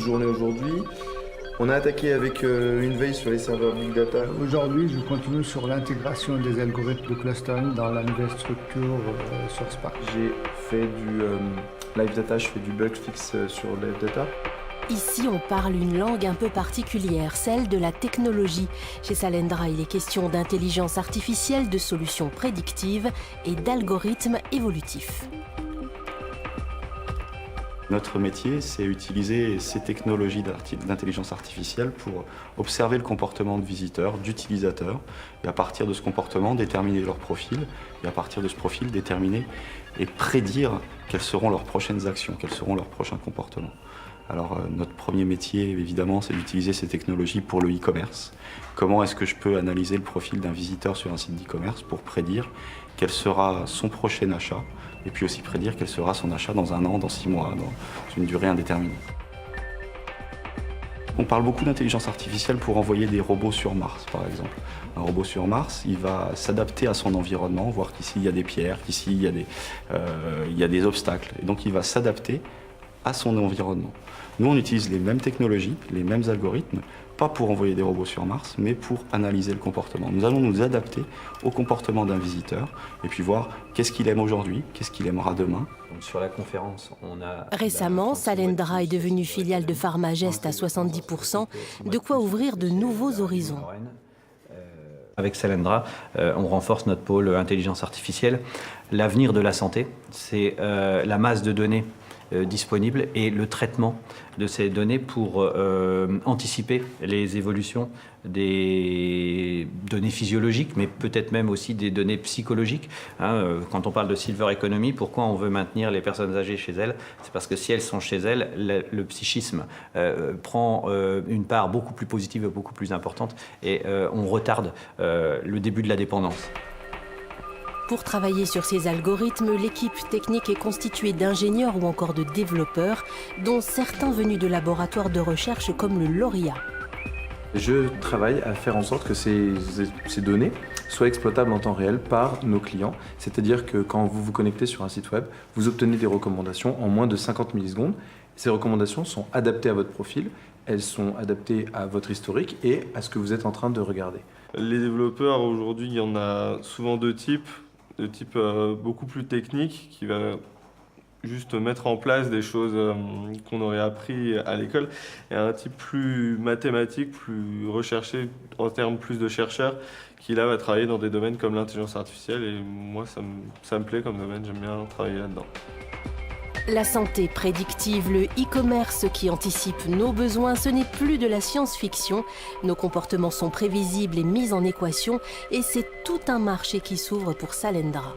Journée aujourd'hui. On a attaqué avec une veille sur les serveurs Big Data. Aujourd'hui, je continue sur l'intégration des algorithmes de clustering dans la nouvelle structure sur Spark. J'ai fait du Live Data, je fais du bug fix sur Live Data. Ici, on parle une langue un peu particulière, celle de la technologie. Chez Salendra, il est question d'intelligence artificielle, de solutions prédictives et d'algorithmes évolutifs. Notre métier, c'est utiliser ces technologies d'intelligence artificielle pour observer le comportement de visiteurs, d'utilisateurs, et à partir de ce comportement, déterminer leur profil, et à partir de ce profil, déterminer et prédire quelles seront leurs prochaines actions, quels seront leurs prochains comportements. Alors notre premier métier, évidemment, c'est d'utiliser ces technologies pour le e-commerce. Comment est-ce que je peux analyser le profil d'un visiteur sur un site d'e-commerce pour prédire quel sera son prochain achat, et puis aussi prédire quel sera son achat dans 1 an, dans 6 mois, dans une durée indéterminée. On parle beaucoup d'intelligence artificielle pour envoyer des robots sur Mars, par exemple. Un robot sur Mars, il va s'adapter à son environnement, voir qu'ici il y a des pierres, qu'ici il y a des obstacles, et donc il va s'adapter à son environnement. Nous, on utilise les mêmes technologies, les mêmes algorithmes, pas pour envoyer des robots sur Mars, mais pour analyser le comportement. Nous allons nous adapter au comportement d'un visiteur et puis voir qu'est-ce qu'il aime aujourd'hui, qu'est-ce qu'il aimera demain. Donc sur la conférence, on a... Récemment, Salendra est devenue filiale de Pharmagest à 70%, de quoi ouvrir de nouveaux horizons. Avec Salendra, on renforce notre pôle intelligence artificielle. L'avenir de la santé, c'est la masse de données disponibles et le traitement de ces données pour anticiper les évolutions des données physiologiques, mais peut-être même aussi des données psychologiques. Quand on parle de silver economy, pourquoi on veut maintenir les personnes âgées chez elles? C'est parce que si elles sont chez elles, le psychisme prend une part beaucoup plus positive et beaucoup plus importante, et on retarde le début de la dépendance. Pour travailler sur ces algorithmes, l'équipe technique est constituée d'ingénieurs ou encore de développeurs, dont certains venus de laboratoires de recherche comme le Lauria. Je travaille à faire en sorte que ces données soient exploitables en temps réel par nos clients. C'est-à-dire que quand vous vous connectez sur un site web, vous obtenez des recommandations en moins de 50 millisecondes. Ces recommandations sont adaptées à votre profil, elles sont adaptées à votre historique et à ce que vous êtes en train de regarder. Les développeurs, aujourd'hui, il y en a souvent deux types. De type beaucoup plus technique, qui va juste mettre en place des choses qu'on aurait appris à l'école, et un type plus mathématique, plus recherché en termes plus de chercheurs, qui là va travailler dans des domaines comme l'intelligence artificielle, et moi ça me plaît comme domaine, j'aime bien travailler là-dedans. La santé prédictive, le e-commerce qui anticipe nos besoins, ce n'est plus de la science-fiction. Nos comportements sont prévisibles et mis en équation et c'est tout un marché qui s'ouvre pour Salendra.